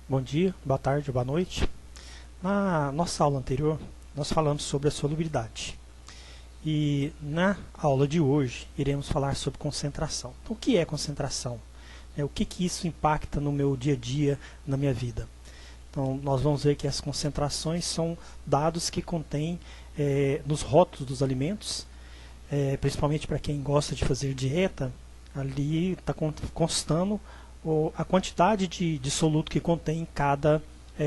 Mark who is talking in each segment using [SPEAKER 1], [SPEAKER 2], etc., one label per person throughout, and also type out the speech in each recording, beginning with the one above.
[SPEAKER 1] Bom dia, boa tarde, boa noite. Na nossa aula anterior, nós falamos sobre a solubilidade. E na aula de hoje, iremos falar sobre concentração. Então, o que é concentração? O que isso impacta no meu dia a dia, na minha vida? Então, nós vamos ver que as concentrações são dados que contêm nos rótulos dos alimentos, principalmente para quem gosta de fazer dieta, ali está constando a quantidade de soluto que contém em cada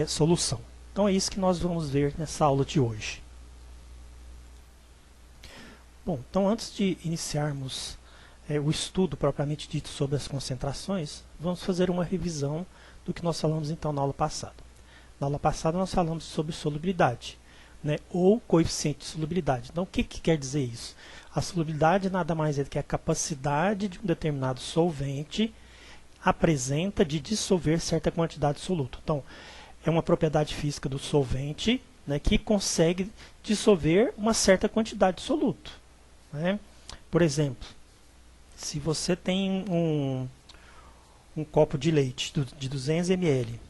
[SPEAKER 1] solução. Então é isso que nós vamos ver nessa aula de hoje. Bom, então antes de iniciarmos o estudo propriamente dito sobre as concentrações, vamos fazer uma revisão do que nós falamos então na aula passada. Na aula passada nós falamos sobre solubilidade, ou coeficiente de solubilidade. Então o que quer dizer isso? A solubilidade nada mais é do que a capacidade de um determinado solvente apresenta de dissolver certa quantidade de soluto. Então, é uma propriedade física do solvente, que consegue dissolver uma certa quantidade de soluto. Por exemplo, se você tem um copo de leite de 200 ml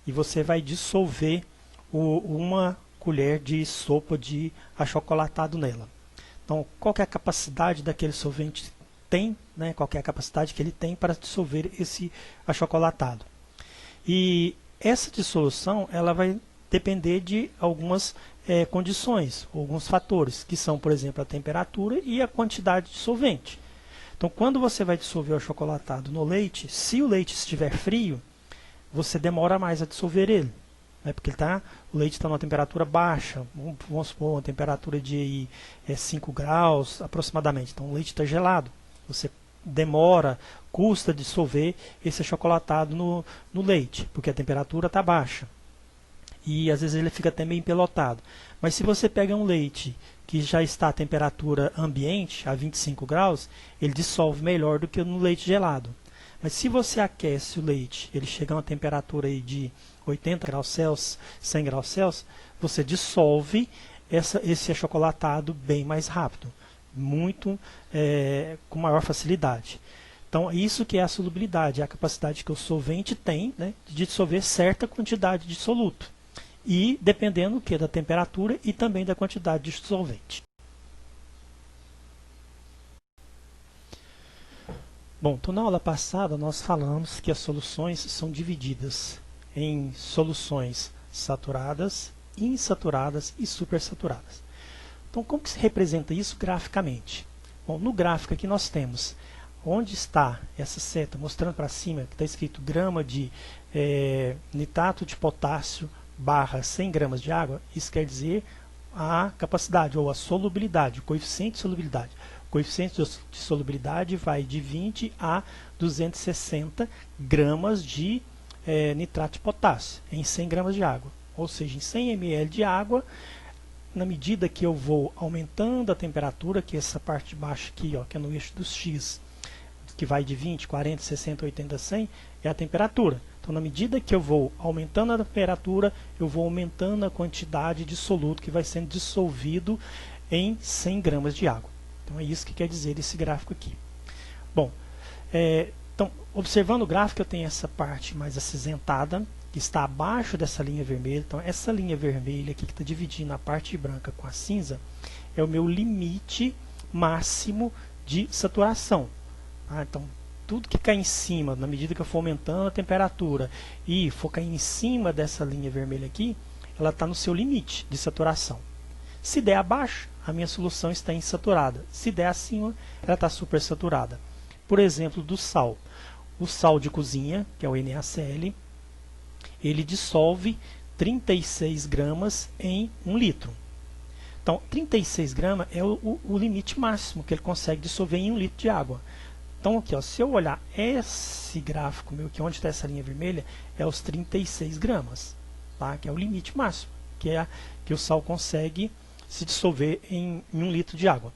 [SPEAKER 1] e você vai dissolver uma colher de sopa de achocolatado nela. Então, qual que é a capacidade daquele solvente tem, qual que é a capacidade que ele tem para dissolver esse achocolatado. E essa dissolução ela vai depender de algumas condições, alguns fatores, que são, por exemplo, a temperatura e a quantidade de solvente. Então, quando você vai dissolver o achocolatado no leite, se o leite estiver frio, você demora mais a dissolver ele, porque o leite está numa temperatura baixa, vamos supor, uma temperatura de 5 graus aproximadamente. Então, o leite está gelado. Você demora, custa dissolver esse achocolatado no leite, porque a temperatura está baixa. E às vezes ele fica até meio empelotado. Mas se você pega um leite que já está a temperatura ambiente, a 25 graus, ele dissolve melhor do que no leite gelado. Mas se você aquece o leite, ele chega a uma temperatura aí de 80 graus Celsius, 100 graus Celsius, você dissolve esse achocolatado bem mais rápido. Com maior facilidade. Então, isso que é a solubilidade, é a capacidade que o solvente tem de dissolver certa quantidade de soluto. E dependendo da temperatura e também da quantidade de solvente. Bom, então na aula passada nós falamos que as soluções são divididas em soluções saturadas, insaturadas e supersaturadas. Então, como que se representa isso graficamente? Bom, no gráfico aqui nós temos onde está essa seta mostrando para cima, que está escrito grama de nitrato de potássio barra 100 gramas de água. Isso quer dizer a capacidade ou a solubilidade, o coeficiente de solubilidade. O coeficiente de solubilidade vai de 20 a 260 gramas de nitrato de potássio em 100 gramas de água. Ou seja, em 100 ml de água, na medida que eu vou aumentando a temperatura, que é essa parte de baixo aqui, que é no eixo dos X, que vai de 20, 40, 60, 80, 100, é a temperatura. Então, na medida que eu vou aumentando a temperatura, eu vou aumentando a quantidade de soluto que vai sendo dissolvido em 100 gramas de água. Então, é isso que quer dizer esse gráfico aqui. Bom, então, observando o gráfico, eu tenho essa parte mais acinzentada, que está abaixo dessa linha vermelha. Então, essa linha vermelha aqui que está dividindo a parte branca com a cinza é o meu limite máximo de saturação. Então, tudo que cai em cima, na medida que eu for aumentando a temperatura e for cair em cima dessa linha vermelha aqui, ela está no seu limite de saturação. Se der abaixo, a minha solução está insaturada. Se der acima, ela está supersaturada. Por exemplo, do sal. O sal de cozinha, que é o NaCl, ele dissolve 36 gramas em 1 litro. Então, 36 gramas é o limite máximo que ele consegue dissolver em 1 litro de água. Então, aqui, se eu olhar esse gráfico meu, que onde está essa linha vermelha, é os 36 gramas, que é o limite máximo, que o sal consegue se dissolver em 1 litro de água.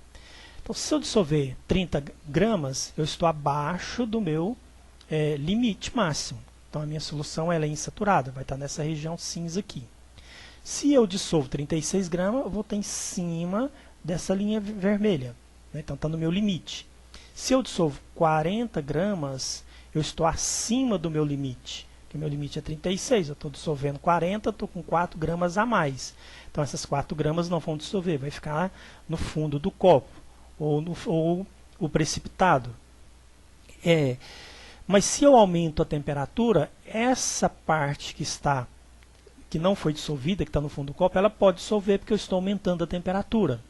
[SPEAKER 1] Então, se eu dissolver 30 gramas, eu estou abaixo do meu limite máximo. Então, a minha solução ela é insaturada, vai estar nessa região cinza aqui. Se eu dissolvo 36 gramas, eu vou estar em cima dessa linha vermelha. Então, está no meu limite. Se eu dissolvo 40 gramas, eu estou acima do meu limite, porque meu limite é 36, eu estou dissolvendo 40, estou com 4 gramas a mais. Então essas 4 gramas não vão dissolver, vai ficar no fundo do copo, ou o precipitado. Mas se eu aumento a temperatura, essa parte que não foi dissolvida, que está no fundo do copo, ela pode dissolver porque eu estou aumentando a temperatura.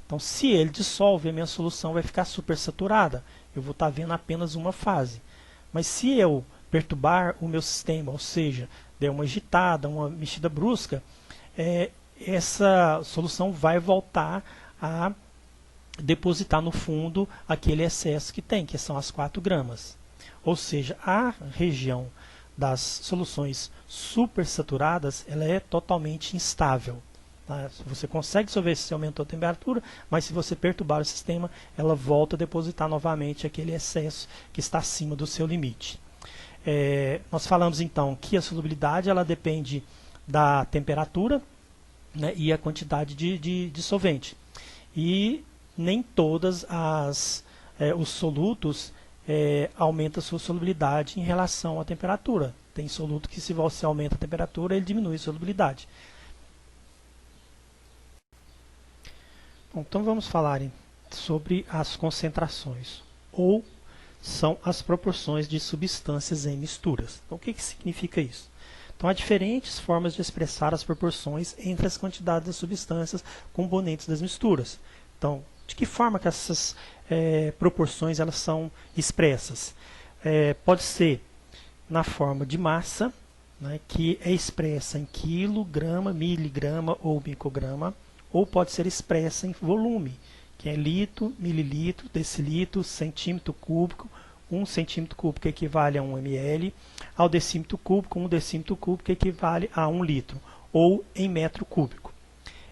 [SPEAKER 1] Então, se ele dissolve, a minha solução vai ficar supersaturada. Eu vou estar vendo apenas uma fase. Mas se eu perturbar o meu sistema, ou seja, der uma agitada, uma mexida brusca, essa solução vai voltar a depositar no fundo aquele excesso que tem, que são as 4 gramas. Ou seja, a região das soluções supersaturadas, ela é totalmente instável. Tá? Você consegue dissolver se você aumentou a temperatura, mas se você perturbar o sistema, ela volta a depositar novamente aquele excesso que está acima do seu limite. Nós falamos então que a solubilidade ela depende da temperatura, né, e a quantidade de solvente. E nem todas os solutos aumentam a sua solubilidade em relação à temperatura. Tem soluto que, se você aumenta a temperatura, ele diminui a solubilidade. Bom, então vamos falar sobre as concentrações, ou são as proporções de substâncias em misturas. Então, o que significa isso? Então, há diferentes formas de expressar as proporções entre as quantidades das substâncias componentes das misturas. Então, de que forma que essas proporções elas são expressas? Pode ser na forma de massa, né, que é expressa em quilo, grama, miligrama ou micrograma, ou pode ser expressa em volume, que é litro, mililitro, decilitro, centímetro cúbico. 1 centímetro cúbico equivale a 1 ml, ao decímetro cúbico, 1 decímetro cúbico equivale a 1 litro, ou em metro cúbico.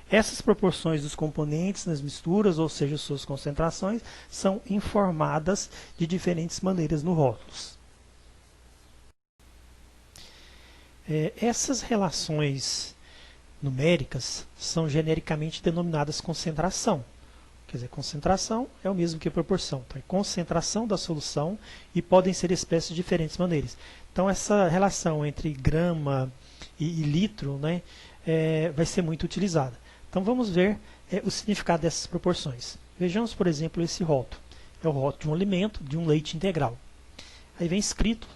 [SPEAKER 1] Essas proporções dos componentes nas misturas, ou seja, suas concentrações, são informadas de diferentes maneiras no rótulos. Essas relações numéricas são genericamente denominadas concentração. Quer dizer, concentração é o mesmo que proporção. Então, é concentração da solução e podem ser expressas de diferentes maneiras. Então, essa relação entre grama e litro, né, vai ser muito utilizada. Então, vamos ver o significado dessas proporções. Vejamos, por exemplo, esse rótulo. É o rótulo de um alimento, de um leite integral. Aí vem escrito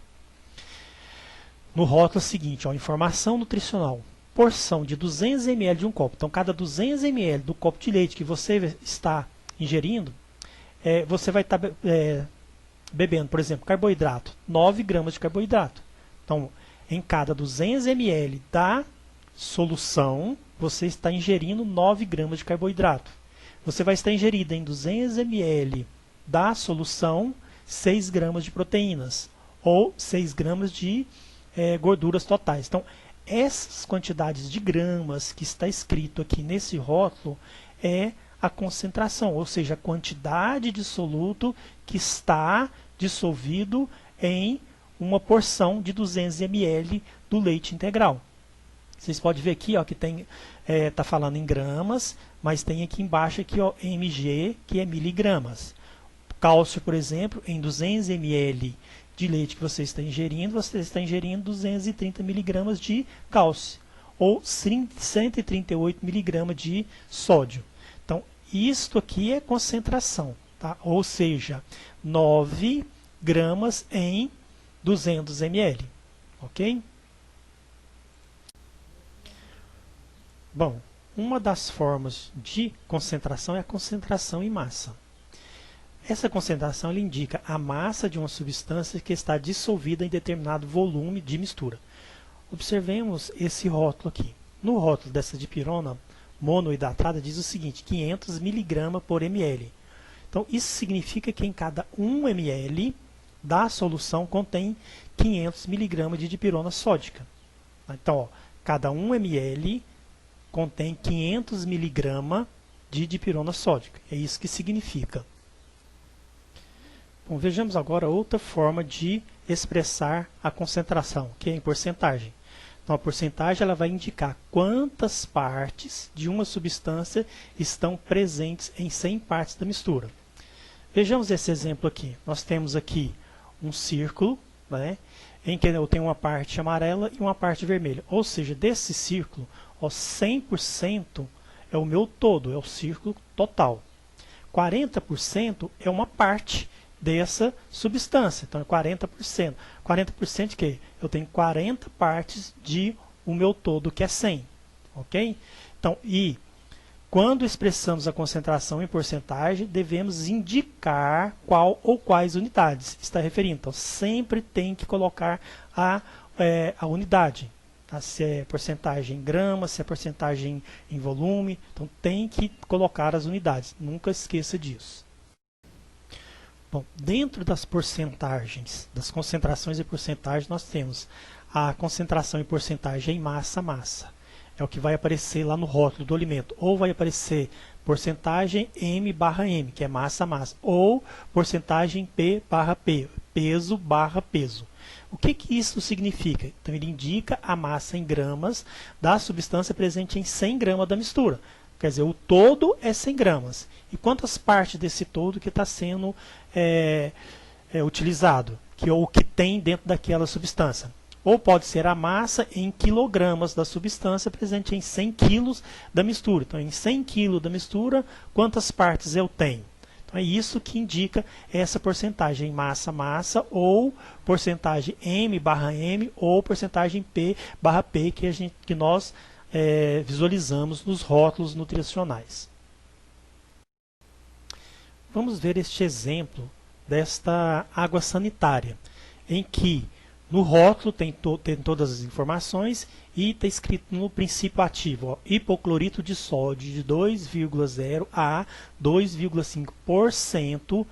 [SPEAKER 1] no rótulo seguinte, ó, informação nutricional. Porção de 200 ml de um copo. Então, cada 200 ml do copo de leite que você está ingerindo, você vai estar bebendo, por exemplo, carboidrato, 9 gramas de carboidrato. Então, em cada 200 ml da solução, você está ingerindo 9 gramas de carboidrato. Você vai estar ingerindo em 200 ml da solução 6 gramas de proteínas, ou 6 gramas de gorduras totais. Então, essas quantidades de gramas que está escrito aqui nesse rótulo é a concentração, ou seja, a quantidade de soluto que está dissolvido em uma porção de 200 ml do leite integral. Vocês podem ver aqui, ó, que está falando em gramas, mas tem aqui embaixo aqui, ó, mg, que é miligramas. Cálcio, por exemplo, em 200 ml de leite que você está ingerindo 230 miligramas de cálcio, ou 138 miligramas de sódio. Então, isto aqui é concentração, tá? Ou seja, 9 gramas em 200 ml, ok? Bom, uma das formas de concentração é a concentração em massa. Essa concentração ela indica a massa de uma substância que está dissolvida em determinado volume de mistura. Observemos esse rótulo aqui. No rótulo dessa dipirona monoidratada diz o seguinte, 500 mg por ml. Então, isso significa que em cada 1 ml da solução contém 500 mg de dipirona sódica. Então, ó, cada 1 ml contém 500 mg de dipirona sódica. É isso que significa. Bom, vejamos agora outra forma de expressar a concentração, que é em porcentagem. Então, a porcentagem ela vai indicar quantas partes de uma substância estão presentes em 100 partes da mistura. Vejamos esse exemplo aqui. Nós temos aqui um círculo, né, em que eu tenho uma parte amarela e uma parte vermelha. Ou seja, desse círculo, ó, 100% é o meu todo, é o círculo total. 40% é uma parte dessa substância, então é 40%. 40% de quê? Eu tenho 40 partes de o meu todo, que é 100. Ok? Então, e quando expressamos a concentração em porcentagem, devemos indicar qual ou quais unidades está referindo. Então, sempre tem que colocar a unidade. Tá? Se é porcentagem em gramas, se é porcentagem em volume. Então, tem que colocar as unidades. Nunca esqueça disso. Bom, dentro das porcentagens, das concentrações e porcentagens, nós temos a concentração em porcentagem em massa-massa. É o que vai aparecer lá no rótulo do alimento. Ou vai aparecer porcentagem M/M, que é massa-massa. Ou porcentagem P/P, peso/peso. O que isso significa? Então, ele indica a massa em gramas da substância presente em 100 gramas da mistura. Quer dizer, o todo é 100 gramas. E quantas partes desse todo que está sendo utilizado? Ou que tem dentro daquela substância? Ou pode ser a massa em quilogramas da substância presente em 100 quilos da mistura. Então, em 100 quilos da mistura, quantas partes eu tenho? Então, é isso que indica essa porcentagem massa-massa, ou porcentagem M/M, ou porcentagem P/P, que nós visualizamos nos rótulos nutricionais. Vamos ver este exemplo desta água sanitária, em que no rótulo tem todas as informações e está escrito no princípio ativo, ó, hipoclorito de sódio de 2,0 a 2,5%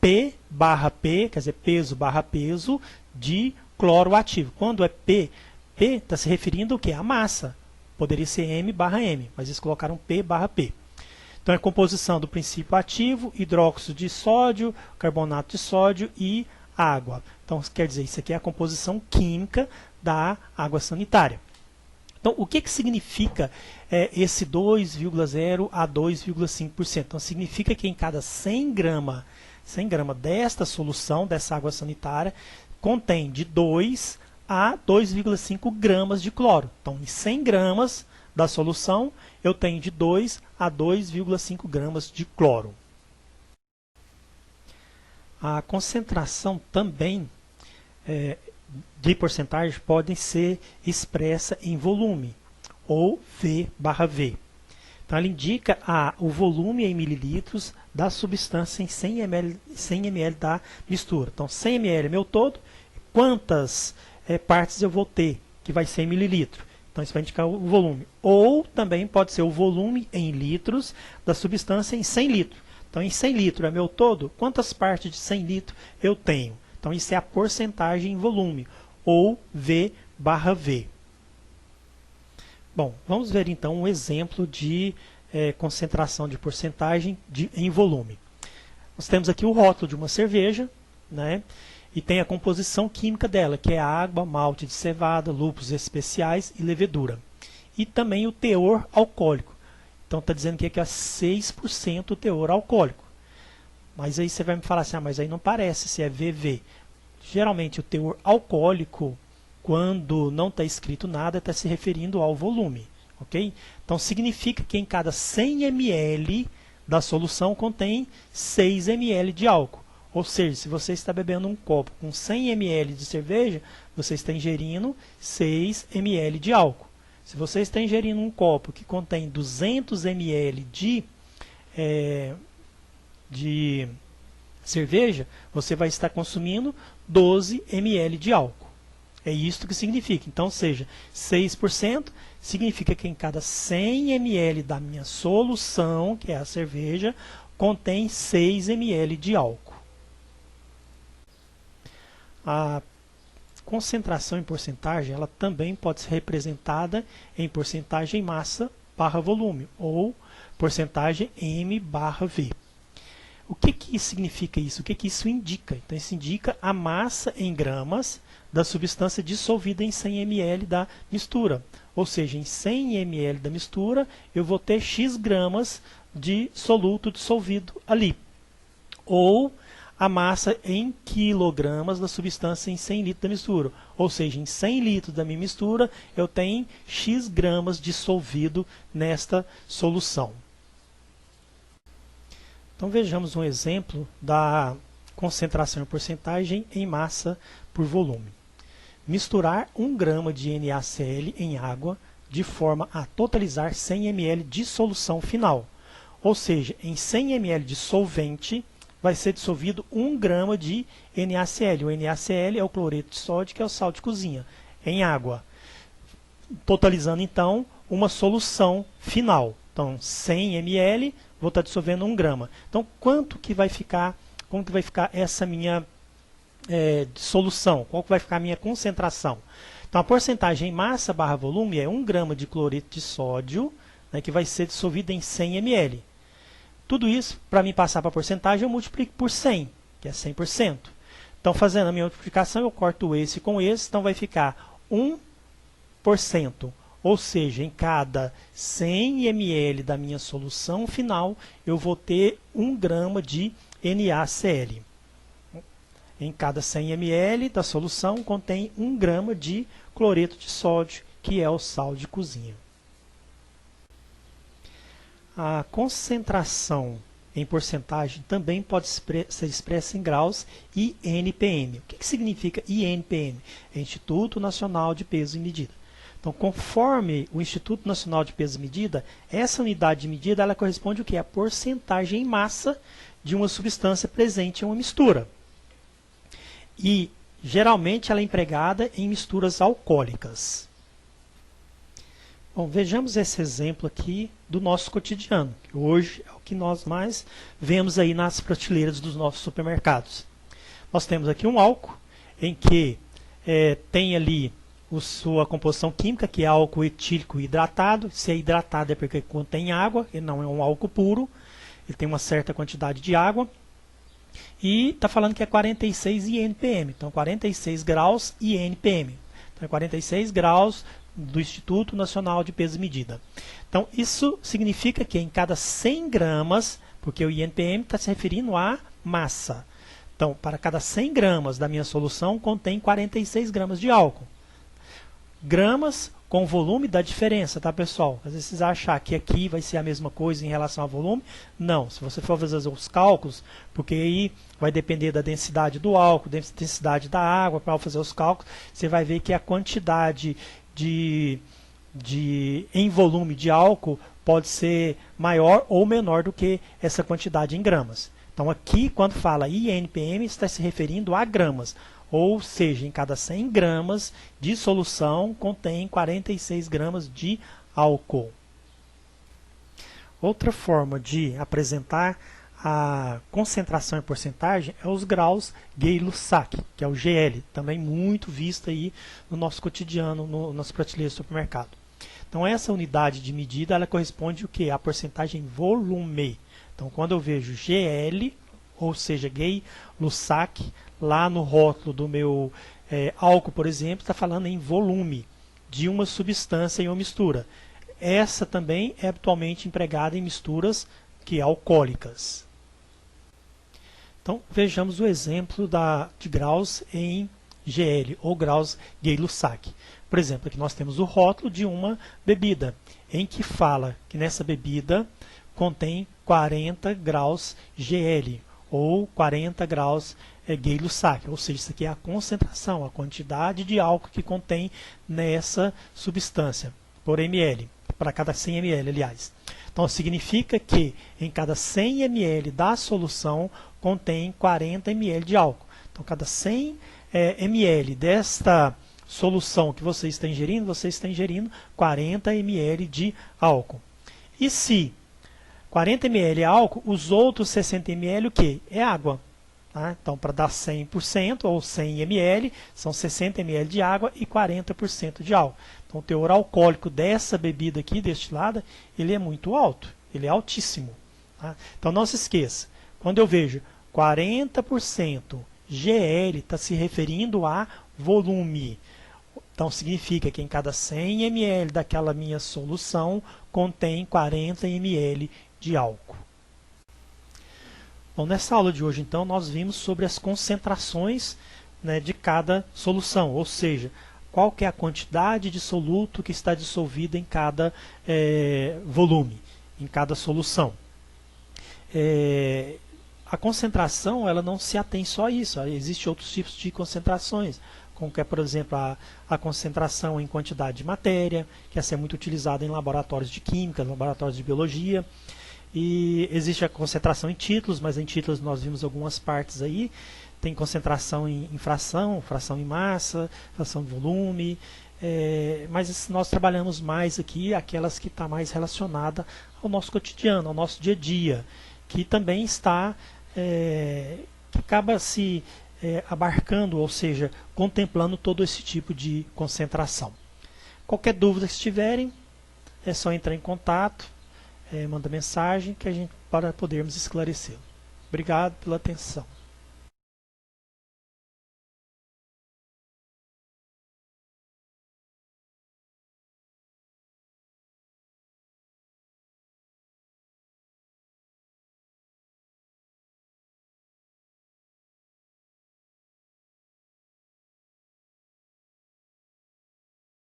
[SPEAKER 1] P/P, quer dizer, peso/peso de cloro ativo. Quando é P está se referindo ao que? A massa. Poderia ser M/M, mas eles colocaram P/P. Então, é a composição do princípio ativo, hidróxido de sódio, carbonato de sódio e água. Então, quer dizer, isso aqui é a composição química da água sanitária. Então, o que significa esse 2,0 a 2,5%? Então, significa que em cada 100 gramas desta solução, dessa água sanitária, contém de 2 a 2,5 gramas de cloro. Então, em 100 gramas da solução, eu tenho de 2 a 2,5 gramas de cloro. A concentração também de porcentagem pode ser expressa em volume, ou V/V. Então, ela indica o volume em mililitros da substância em 100 ml da mistura. Então, 100 ml é meu todo. Quantas partes eu vou ter, que vai ser em mililitro? Então, isso vai indicar o volume. Ou também pode ser o volume em litros da substância em 100 litros. Então, em 100 litros é meu todo, quantas partes de 100 litros eu tenho? Então, isso é a porcentagem em volume, ou V/V. Bom, vamos ver então um exemplo de concentração de porcentagem em volume. Nós temos aqui o rótulo de uma cerveja, né? E tem a composição química dela, que é água, malte de cevada, lúpulos especiais e levedura. E também o teor alcoólico. Então, está dizendo que aqui é 6% o teor alcoólico. Mas aí você vai me falar assim, mas aí não parece se é VV. Geralmente, o teor alcoólico, quando não está escrito nada, está se referindo ao volume. Okay? Então, significa que em cada 100 ml da solução contém 6 ml de álcool. Ou seja, se você está bebendo um copo com 100 ml de cerveja, você está ingerindo 6 ml de álcool. Se você está ingerindo um copo que contém 200 ml de cerveja, você vai estar consumindo 12 ml de álcool. É isso que significa. Então, seja 6% significa que em cada 100 ml da minha solução, que é a cerveja, contém 6 ml de álcool. A concentração em porcentagem, ela também pode ser representada em porcentagem massa barra volume, ou porcentagem M/V. O que significa isso? O que isso indica? Então, isso indica a massa em gramas da substância dissolvida em 100 ml da mistura. Ou seja, em 100 ml da mistura, eu vou ter X gramas de soluto dissolvido ali. Ou a massa em quilogramas da substância em 100 litros da mistura. Ou seja, em 100 litros da minha mistura, eu tenho X gramas dissolvido nesta solução. Então vejamos um exemplo da concentração em porcentagem em massa por volume. Misturar 1 grama de NaCl em água de forma a totalizar 100 ml de solução final. Ou seja, em 100 ml de solvente vai ser dissolvido 1 grama de NaCl. O NaCl é o cloreto de sódio, que é o sal de cozinha, em água. Totalizando então uma solução final. Então 100 ml, vou estar dissolvendo 1 grama. Então quanto que vai ficar, como que vai ficar essa minha solução? Qual que vai ficar a minha concentração? Então a porcentagem em massa barra volume é 1 grama de cloreto de sódio, né, que vai ser dissolvido em 100 ml. Tudo isso, para mim passar para a porcentagem, eu multiplico por 100, que é 100%. Então, fazendo a minha multiplicação, eu corto esse com esse, então vai ficar 1%. Ou seja, em cada 100 ml da minha solução final, eu vou ter 1 grama de NaCl. Em cada 100 ml da solução contém 1 grama de cloreto de sódio, que é o sal de cozinha. A concentração em porcentagem também pode ser expressa em graus e NPM. O que significa INPM? É Instituto Nacional de Peso e Medida. Então, conforme o Instituto Nacional de Peso e Medida, essa unidade de medida ela corresponde ao que? A porcentagem em massa de uma substância presente em uma mistura. E, geralmente, ela é empregada em misturas alcoólicas. Bom, vejamos esse exemplo aqui do nosso cotidiano, que hoje é o que nós mais vemos aí nas prateleiras dos nossos supermercados. Nós temos aqui um álcool, em que tem ali sua composição química, que é álcool etílico hidratado. Se é hidratado é porque contém água, ele não é um álcool puro, ele tem uma certa quantidade de água. E está falando que é 46 INPM, então 46 graus INPM. Então é 46 graus do Instituto Nacional de Peso e Medida. Então, isso significa que em cada 100 gramas, porque o INPM está se referindo à massa. Então, para cada 100 gramas da minha solução, contém 46 gramas de álcool. Gramas com volume dá diferença, tá, pessoal? Às vezes vocês acham que aqui vai ser a mesma coisa em relação ao volume. Não, se você for fazer os cálculos, porque aí vai depender da densidade do álcool, da densidade da água, para fazer os cálculos, você vai ver que a quantidade em volume de álcool pode ser maior ou menor do que essa quantidade em gramas. Então aqui, quando fala INPM, está se referindo a gramas, ou seja, em cada 100 gramas de solução contém 46 gramas de álcool. Outra forma de apresentar a concentração em porcentagem é os graus Gay-Lussac, que é o GL, também muito visto aí no nosso cotidiano, nas prateleiras do supermercado. Então essa unidade de medida ela corresponde ao que? A porcentagem volume. Então quando eu vejo GL, ou seja, Gay-Lussac, lá no rótulo do meu álcool, por exemplo, está falando em volume de uma substância em uma mistura. Essa também é habitualmente empregada em misturas alcoólicas. Então, vejamos o exemplo de graus em GL, ou graus Gay-Lussac. Por exemplo, aqui nós temos o rótulo de uma bebida, em que fala que nessa bebida contém 40 graus GL, ou 40 graus Gay-Lussac, ou seja, isso aqui é a concentração, a quantidade de álcool que contém nessa substância, por ml, para cada 100 ml, aliás. Então, significa que em cada 100 ml da solução contém 40 ml de álcool. Então, cada 100 ml desta solução que você está ingerindo 40 ml de álcool. E se 40 ml é álcool, os outros 60 ml o quê? É água. Tá? Então, para dar 100% ou 100 ml, são 60 ml de água e 40% de álcool. Então, o teor alcoólico dessa bebida aqui, destilada, ele é muito alto, ele é altíssimo. Tá? Então, não se esqueça, quando eu vejo 40% GL, está se referindo a volume. Então, significa que em cada 100 ml daquela minha solução, contém 40 ml de álcool. Bom, nessa aula de hoje, então, nós vimos sobre as concentrações, né, de cada solução, ou seja, qual que é a quantidade de soluto que está dissolvida em cada volume, em cada solução. A concentração, ela não se atém só a isso, existem outros tipos de concentrações, como que é, por exemplo, a concentração em quantidade de matéria, que essa é muito utilizada em laboratórios de química, laboratórios de biologia. E existe a concentração em títulos, mas em títulos nós vimos algumas partes aí. Tem concentração em fração, fração em massa, fração em volume. Mas nós trabalhamos mais aqui aquelas que estão mais relacionadas ao nosso cotidiano, ao nosso dia a dia, que também está, que acaba se abarcando, ou seja, contemplando todo esse tipo de concentração. Qualquer dúvida que tiverem, é só entrar em contato. Manda mensagem que a gente para podermos esclarecer. Obrigado pela atenção.